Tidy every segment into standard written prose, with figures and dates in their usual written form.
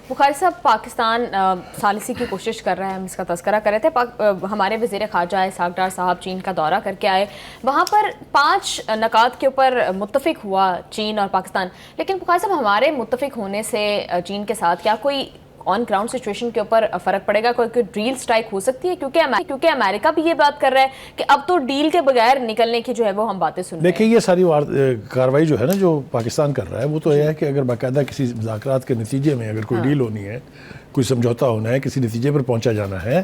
بخاری صاحب، پاکستان ثالثی کی کوشش کر رہا ہے، ہم اس کا تذکرہ کر رہے تھے. ہمارے وزیر خارجہ اسحاق ڈار صاحب چین کا دورہ کر کے آئے، وہاں پر 5 نکات کے اوپر متفق ہوا چین اور پاکستان. لیکن بخاری صاحب، ہمارے متفق ہونے سے چین کے ساتھ کیا کوئی آن گراؤنڈ سچویشن کے اوپر فرق پڑے گا؟ کوئی ڈیل سٹرائک ہو سکتی ہے؟ کیونکہ امریکہ بھی یہ بات کر رہا ہے کہ اب تو ڈیل کے بغیر نکلنے کی جو ہے وہ ہم باتیں سن رہے ہیں. دیکھیں، یہ ساری کاروائی جو ہے نا جو پاکستان کر رہا ہے، وہ تو یہ ہے کہ اگر باقاعدہ کسی مذاکرات کے نتیجے میں اگر کوئی ڈیل ہونی ہے، کوئی سمجھوتا ہونا ہے، کسی نتیجے پر پہنچا جانا ہے،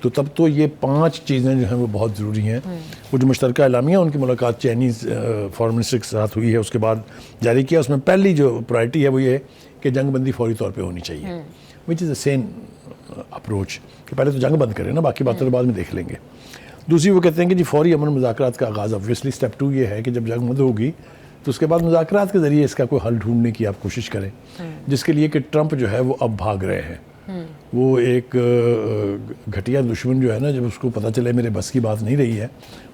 تو تب تو یہ 5 چیزیں جو ہیں وہ بہت ضروری ہیں. وہ جو مشترکہ اعلامیہ ان کی ملاقات چائنیز فارن منسٹر کے ساتھ ہوئی ہے، اس کے بعد جاری کیا. اس میں پہلی جو پرائرٹی ہے وہ یہ ہے کہ جنگ بندی فوری طور پہ ہونی چاہیے، وچ از اے سین اپروچ، کہ پہلے تو جنگ بند کریں نا، باقی باتیں بعد میں دیکھ لیں گے. دوسری وہ کہتے ہیں کہ جی فوری امن مذاکرات کا آغاز. obviously سٹیپ 2 یہ ہے کہ جب جنگ بند ہوگی تو اس کے بعد مذاکرات کے ذریعے اس کا کوئی حل ڈھونڈنے کی آپ کوشش کریں، جس کے لیے کہ ٹرمپ جو ہے وہ اب بھاگ رہے ہیں. وہ ایک گھٹیا دشمن جو ہے نا، جب اس کو پتہ چلے میرے بس کی بات نہیں رہی ہے،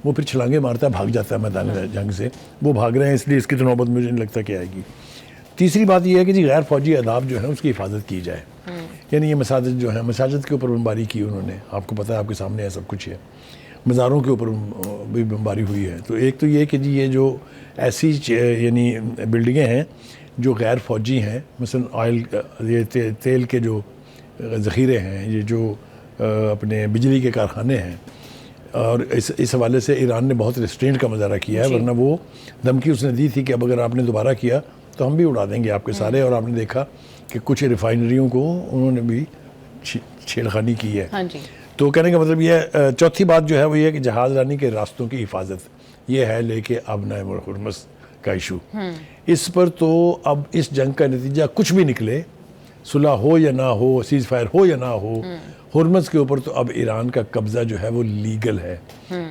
وہ پھر چھلانگے مارتا ہے، بھاگ جاتا ہے میدان جنگ سے. وہ بھاگ رہے ہیں، اس لیے اس کی تو نوبت مجھے نہیں لگتا کہ آئے گی. تیسری بات یہ ہے کہ جی غیر فوجی اہداف جو ہیں اس کی حفاظت کی جائے. یعنی یہ مساجد جو ہیں، مساجد کے اوپر بمباری کی انہوں نے، آپ کو پتہ ہے، آپ کے سامنے ہے سب کچھ ہے. مزاروں کے اوپر بھی بمباری ہوئی ہے. تو ایک تو یہ کہ جی یہ جو ایسی یعنی بلڈنگیں ہیں جو غیر فوجی ہیں، مثلا آئل، یہ تیل کے جو ذخیرے ہیں، یہ جو اپنے بجلی کے کارخانے ہیں، اور اس حوالے سے ایران نے بہت ریسٹرینٹ کا مظاہرہ کیا ہے. ورنہ وہ دھمکی اس نے دی تھی کہ اب اگر آپ نے دوبارہ کیا تو ہم بھی اڑا دیں گے آپ کے سارے. اور آپ نے دیکھا کہ کچھ ریفائنریوں کو انہوں نے بھی چھیڑخانی کی ہے. تو کہنے کا مطلب یہ ہے. چوتھی بات جو ہے وہ یہ ہے کہ جہاز رانی کے راستوں کی حفاظت. یہ ہے لے کے ابنائے ہرمز کا ایشو. اس پر تو اب اس جنگ کا نتیجہ کچھ بھی نکلے، صلح ہو یا نہ ہو، سیز فائر ہو یا نہ ہو، ہرمز کے اوپر تو اب ایران کا قبضہ جو ہے وہ لیگل ہے.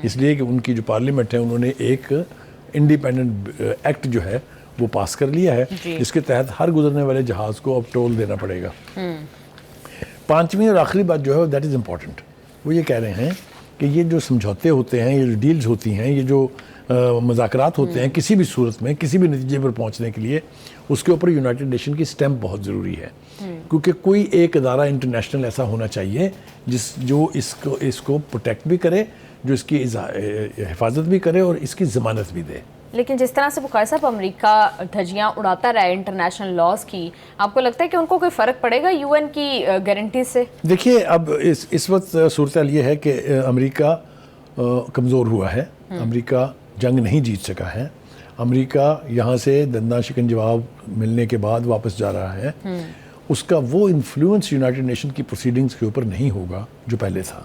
اس لیے کہ ان کی جو پارلیمنٹ ہے، انہوں نے ایک انڈیپینڈنٹ ایکٹ جو ہے وہ پاس کر لیا ہے، جس کے تحت ہر گزرنے والے جہاز کو اب ٹول دینا پڑے گا. 5ویں اور آخری بات جو ہے دیٹ از امپورٹنٹ. وہ یہ کہہ رہے ہیں کہ یہ جو سمجھوتے ہوتے ہیں، یہ جو ڈیلز ہوتی ہیں، یہ جو مذاکرات ہوتے ہیں، کسی بھی صورت میں کسی بھی نتیجے پر پہنچنے کے لیے اس کے اوپر یونائٹڈ نیشن کی سٹیمپ بہت ضروری ہے. کیونکہ کوئی ایک ادارہ انٹرنیشنل ایسا ہونا چاہیے جو اس کو پروٹیکٹ بھی کرے، جو اس کی حفاظت بھی کرے اور اس کی ضمانت بھی دے. لیکن جس طرح سے بخاری صاحب امریکہ دھجیاں اڑاتا رہا ہے انٹرنیشنل لاز کی، آپ کو لگتا ہے کہ ان کو کوئی فرق پڑے گا یو این کی گارنٹی سے؟ دیکھیے، اب اس وقت صورتحال یہ ہے کہ امریکہ کمزور ہوا ہے. امریکہ جنگ نہیں جیت سکا ہے. امریکہ یہاں سے دنداں شکن جواب ملنے کے بعد واپس جا رہا ہے. اس کا وہ انفلوئنس یونائٹڈ نیشن کی پروسیڈنگز کے اوپر نہیں ہوگا جو پہلے تھا.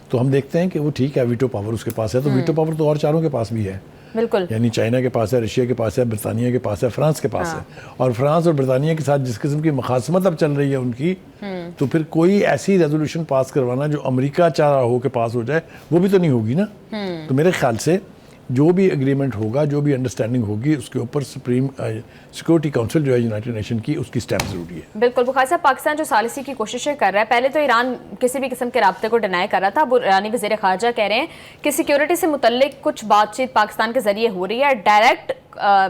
تو ہم دیکھتے ہیں کہ وہ ٹھیک ہے، ویٹو پاور اس کے پاس ہے، تو ویٹو پاور تو اور چاروں کے پاس بھی ہے. بالکل، یعنی چائنا کے پاس ہے، رشیا کے پاس ہے، برطانیہ کے پاس ہے، فرانس کے پاس ہے. اور فرانس اور برطانیہ کے ساتھ جس قسم کی مخاصمت اب چل رہی ہے ان کی، تو پھر کوئی ایسی ریزولوشن پاس کروانا جو امریکہ چاہ رہا ہو کہ پاس ہو جائے، وہ بھی تو نہیں ہوگی نا. تو میرے خیال سے جو بھی اگریمنٹ ہوگا، جو بھی انڈرسٹینڈنگ ہوگی، اس کے اوپر سپریم سیکورٹی کاؤنسل جو ہے یونائٹڈ نیشن کی، اس کی سٹیمپ ضروری ہے. بالکل. بخاری صاحب، پاکستان جو ثالثی کی کوششیں کر رہا ہے، پہلے تو ایران کسی بھی قسم کے رابطے کو ڈینائی کر رہا تھا. اب ایرانی وزیر خارجہ کہہ رہے ہیں کہ سیکیورٹی سے متعلق کچھ بات چیت پاکستان کے ذریعے ہو رہی ہے، ڈائریکٹ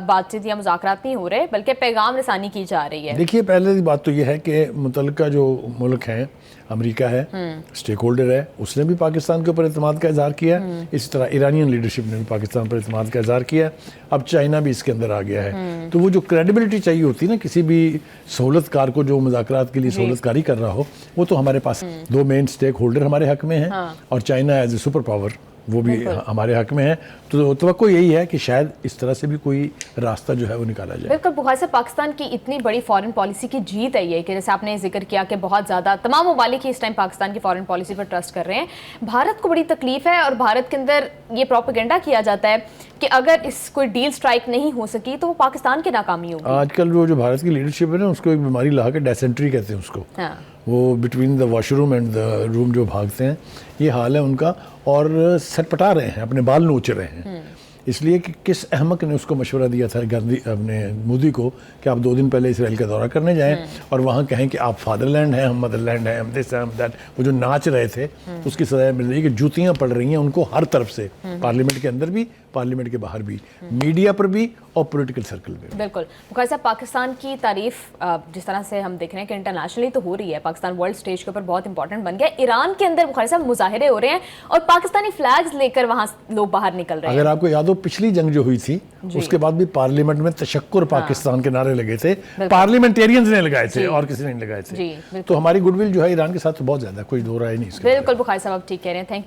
بات چیت یا مذاکرات نہیں ہو رہے بلکہ پیغام رسانی کی جا رہی ہے. دیکھیے، پہلے بات تو یہ ہے کہ متعلقہ جو ملک ہیں، امریکہ ہے، اسٹیک ہولڈر ہے، اس نے بھی پاکستان کے اوپر اعتماد کا اظہار کیا ہے. اسی طرح ایرانین لیڈرشپ نے بھی پاکستان پر اعتماد کا اظہار کیا ہے. اب چائنا بھی اس کے اندر آ گیا ہے. تو وہ جو کریڈیبلٹی چاہیے ہوتی ہے نا کسی بھی سہولت کار کو جو مذاکرات کے لیے سہولت کاری کر رہا ہو، وہ تو ہمارے پاس 2 مین اسٹیک ہولڈر ہمارے حق میں ہیں، اور China as a super power وہ بھی ہمارے حق میں ہے. تو توقع یہی ہے کہ شاید اس طرح سے بھی کوئی راستہ جو ہے وہ نکالا جائے. بالکل. بخاری صاحب، پاکستان کی اتنی بڑی فارن پالیسی کی جیت ہے یہ کہ جیسے آپ نے ذکر کیا کہ بہت زیادہ تمام ممالک اس ٹائم پاکستان کی فارن پالیسی پر ٹرسٹ کر رہے ہیں. بھارت کو بڑی تکلیف ہے، اور بھارت کے اندر یہ پروپیگنڈا کیا جاتا ہے کہ اگر اس کوئی ڈیل سٹرائک نہیں ہو سکی تو وہ پاکستان کی ناکامی ہوگی. آج کل جو بھارت کی لیڈرشپ ہے نا، اس کو ایک بیماری لا کے ڈیسنٹری کہتے ہیں اس کو. وہ between the washroom and the room جو بھاگتے ہیں، یہ حال ہے ان کا. اور سٹ پٹا رہے ہیں، اپنے بال نوچ رہے ہیں. اس لیے کہ کس احمق نے اس کو مشورہ دیا تھا اپنے مودی کو کہ آپ 2 دن پہلے اسرائیل کا دورہ کرنے جائیں اور وہاں کہیں کہ آپ فادر لینڈ ہیں، ہم مدر لینڈ ہیں، ہم دس ہم دیٹ. وہ جو ناچ رہے تھے اس کی سزا مل رہی ہے کہ جوتیاں پڑ رہی ہیں ان کو ہر طرف سے، پارلیمنٹ کے اندر بھی، پارلیمنٹ کے باہر بھی، میڈیا پر بھی اور پولیٹیکل سرکل میں. بالکل بخاری صاحب، پاکستان کی تعریف جس طرح سے ہم دیکھ رہے ہیں کہ انٹرنیشنلی تو ہو رہی ہے، پاکستان ورلڈ سٹیج کے اوپر بہت امپورٹنٹ بن گیا. ایران کے اندر بخاری صاحب مظاہرے ہو رہے ہیں اور پاکستانی فلیگز لے کر وہاں لوگ باہر نکل رہے ہیں. اگر آپ کو یاد ہو پچھلی جنگ جو ہوئی تھی اس کے بعد بھی پارلیمنٹ میں تشکر پاکستان کے نعرے لگے تھے، پارلیمنٹیرینز نے لگائے تھے اور کسی نے نہیں لگائے تھے. تو ہماری گڈ ول جو ہے ایران کے ساتھ بہت زیادہ، کوئی دو رائے نہیں اس کے. بالکل بخاری صاحب آپ ٹھیک کہہ رہے ہیں. تھینک